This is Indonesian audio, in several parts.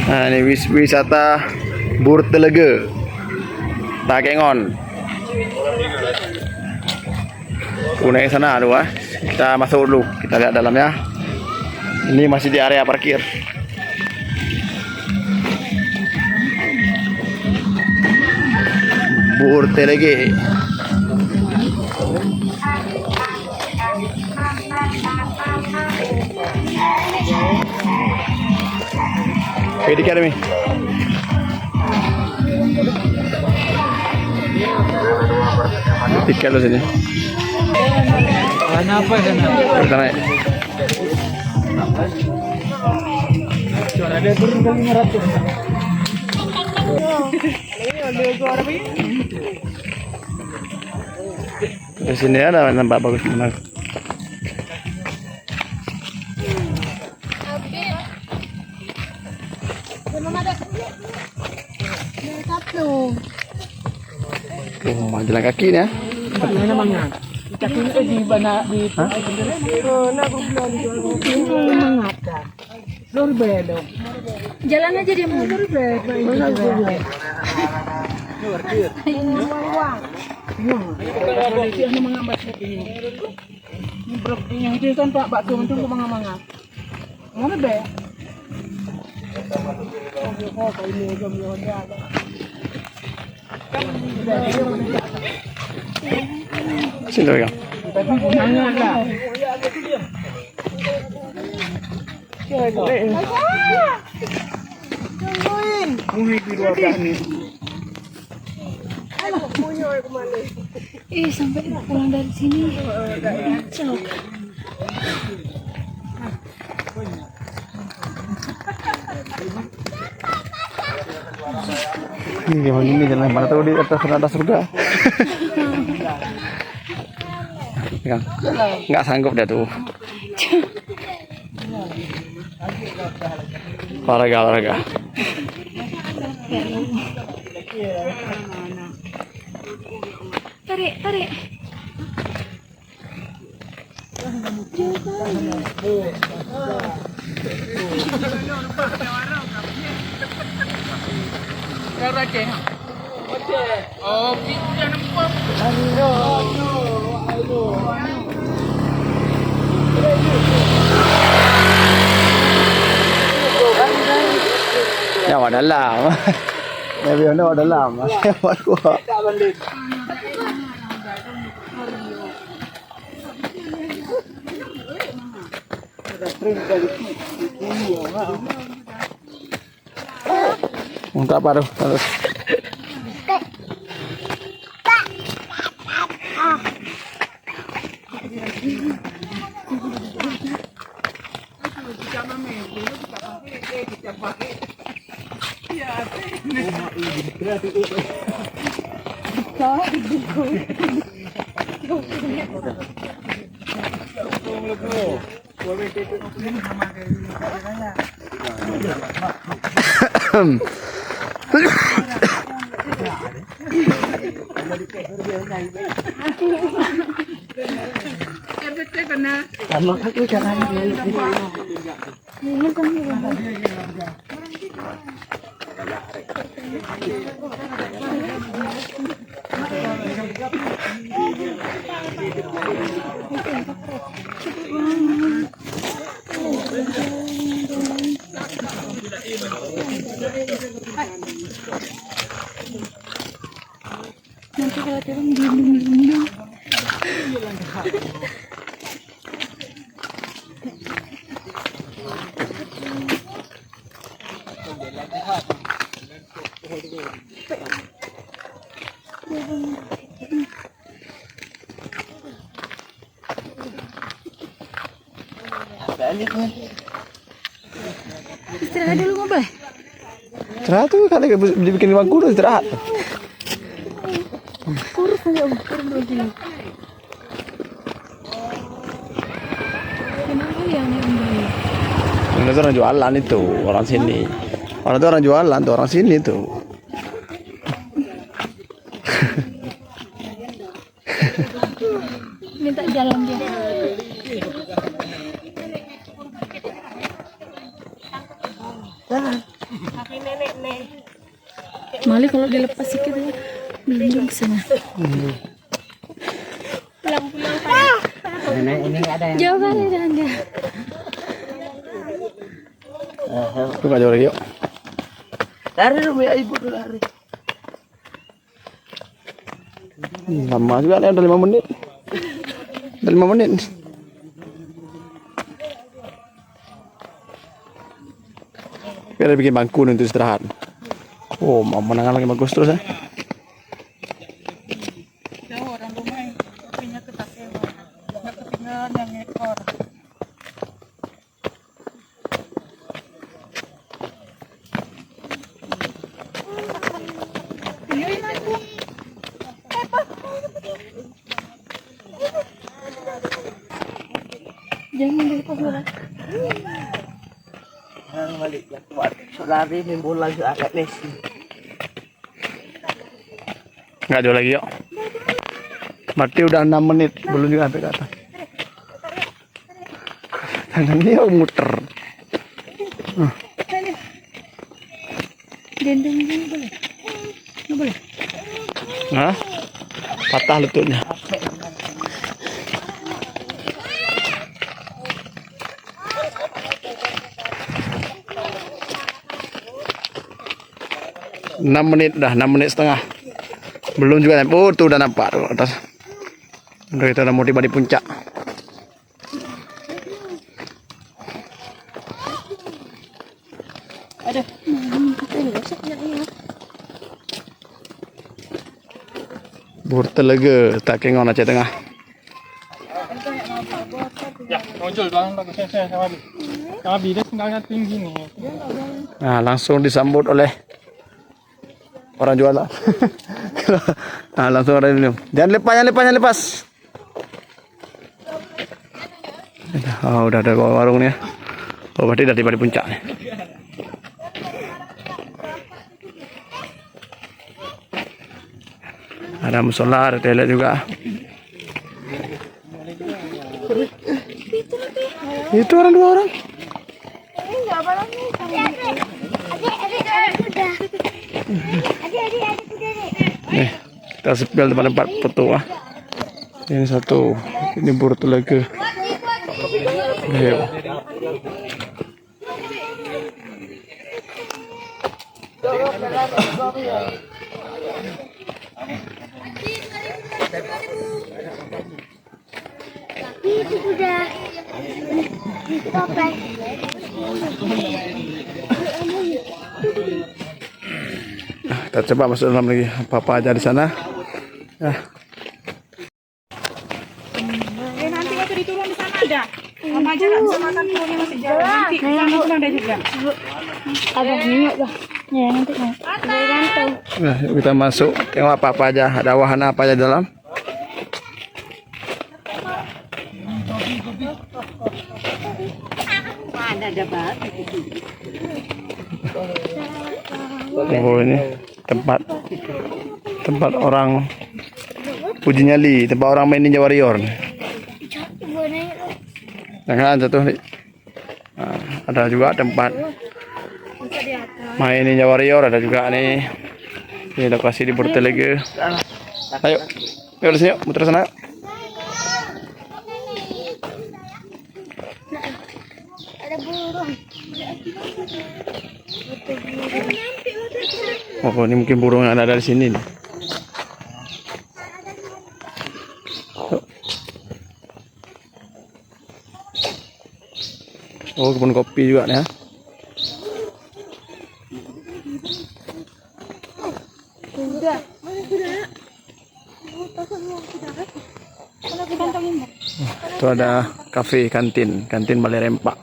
Nah, ini wisata Bur Telege, Takengon. Naik sana dulu ah. Kita masuk dulu, kita lihat dalamnya. Ini masih di area parkir. Bur Telege. Wait Academy. Tiket lo sini. Warna apa sana? Kita naik. Juara ada turun ke 500. Di sini ada nampak bagus benar. Jalan kaki ya. Mana mangat? Kaki di mana di mangat. Lor bedo. Jalan aja dia mau lur Ini mengambat ini. Ini brok yang itu kan Pak bakso untuk mengamanga. Mana be? Sini pegang. Mangat lah. sampai pulang dari sini. Kacau. Ini gimana ini jalan mana tahu di atas ada surga. Pegang. Nggak sanggup dia tuh. Olahraga. Tarik. Oh, kita nampak. Ya vào dalam. Ya biar nó vào dalam. Buat gua. Untuk apa tuh? Terus. Sama aku jangan Nanti kalau turun dinding. Istirahat dulu nggak boleh? istirahat tuh kali dibikin bangku dulu istirahat. Kurus aja kurus dulu. Kenapa ya nih Ini tuh orang jualan itu orang sini. Orang tuh orang jualan tuh orang sini tuh. minta jalan dia. Jangan. Kaki nenek nih. Mali kalau dilepas sedikit ya. Melunjung ke sana. Pulang-pulang Pak. Nenek ini nggak ada yang. Jauh kali dah anda. Coba nggak jauh lagi yuk. Lari dulu ya ibu dulu lari. Lama juga nih, udah 5 menit. Udah 5 menit. Kita bikin bangku untuk istirahat. Oh, mau menangan lagi bagus terus ya. Jauh orang rumah yang punya ketaknya. Nggak ketinggalan yang ekor. Jangan dilepas bola. Balik ya kuat. Lari main bola juga agak Messi. Nggak jauh lagi yuk. Mati udah 6 menit, belum juga sampai ke atas. Tangannya muter. Gendong dulu boleh. Nggak boleh. Hah? Patah lututnya. Enam menit dah, 6 menit setengah. Belum juga sampai. Oh, tuh udah nampak tuh atas. Udah kita udah mau tiba di puncak. Ada. Bur Telaga, tak kengon Aceh Tengah. Ya, muncul doang bagus saya sama Abi. Sama Abi dia tinggalnya tinggi nih. Nah, langsung disambut oleh orang jualan. Nah, langsung ada minum. Jangan lepas. Oh, udah ada warung nih. Oh, berarti udah tiba di puncak nih. Ada musola, ada toilet juga. Itu orang 2 orang. Nih, kita sepil tempat foto ah. Ini satu, ini Bur Telaga. Ayo. Itu udah topeng. Kita coba masuk dalam lagi. Apa aja di sana. Ya. Nanti waktu diturun di sana ada. Apa aja nggak bisa makan punya masih jalan. Nanti kamu pulang ada juga. Ada minyak dah. Ya nanti mau. Gantung. Nah, yuk kita masuk. Tengok apa aja. Ada wahana apa aja di dalam. Ada banget. Oh, ini tempat orang uji nyali, tempat orang main Ninja Warrior. Jangan jatuh nih. Nah, ada juga tempat main Ninja Warrior, ada juga nih. Ini lokasi di Bur Telaga. Ayo, yuk sini, yuk, muter sana. Ada burung. Oh, ini mungkin burung yang ada di sini nih. Oh, kebun kopi juga nih ya. Itu ada kafe, kantin Balai Rempak.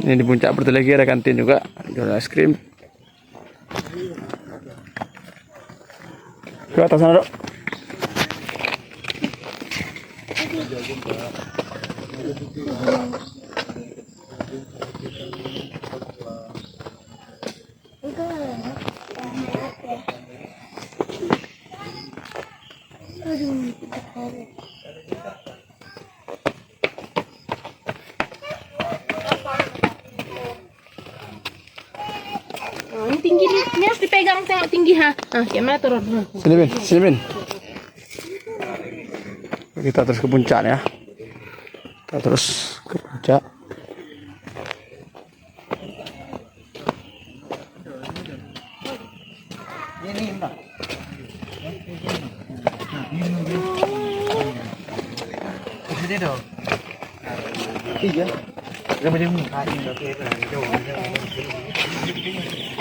Ini di puncak Bur Telaga ada kantin juga, jual es krim. Ke atas sana, Dok. Oh, ini tinggi nih. Ini harus dipegang tengok tinggi ha. Nah, gimana turun? Sini Min, sini Min. Kita terus ke puncak ya. Kita terus ke puncak.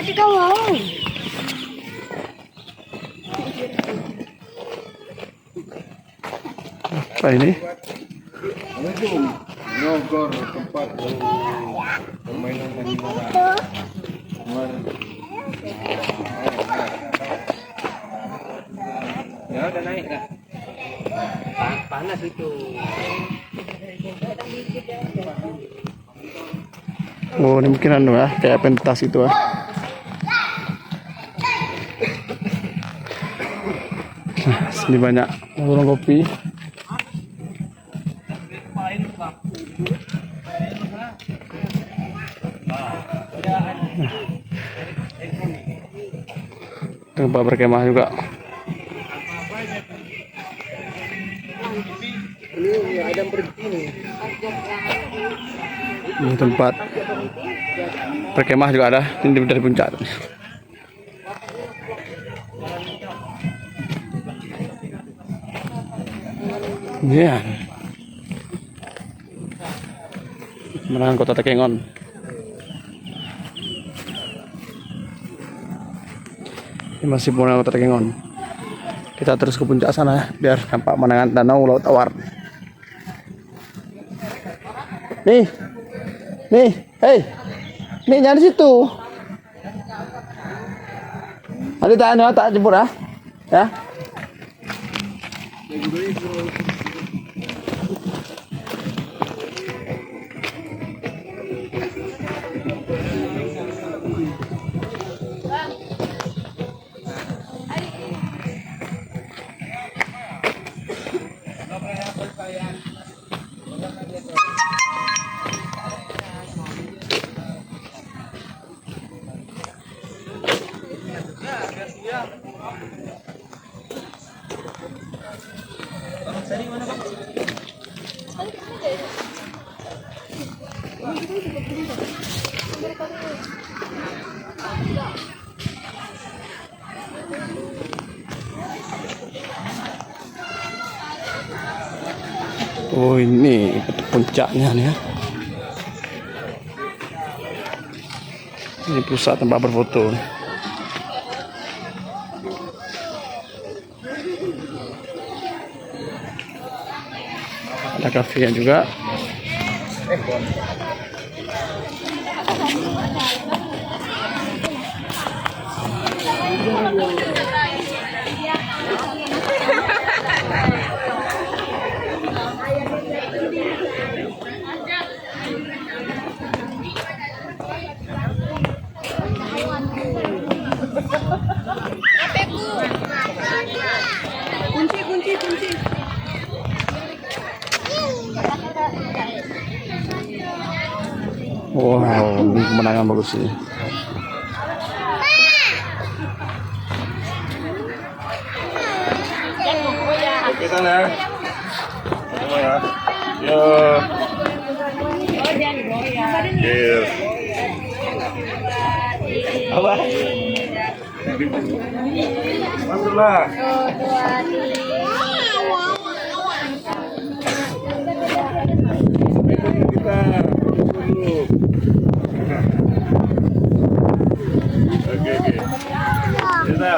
Adik kau. Apa ini? Ya udah naik dah. Panas itu. Oh, ini mungkin anu ya, kayak pentas itu ya. Nah, sini banyak warung kopi. Tempat berkemah juga. Ini tempat berkemah juga ada. Ini dari puncak. Iya. Menangan kota Takengon. Ini masih pemandangan kota Takengon. Kita terus ke puncak sana ya, biar nampak pemandangan danau Laut Tawar. Nih, nih, hei, nih jangan di situ. Ada tak jemput ah, ya. Oh, ini puncaknya nih ya. Ini pusat tempat berfoto. Ada kafe juga. Kunci. Wow, ini pemandangan bagus sih. Ke sana. Semua ya. Yo. Yes. Apa? Masuklah. Kita dulu. Oke. Kita.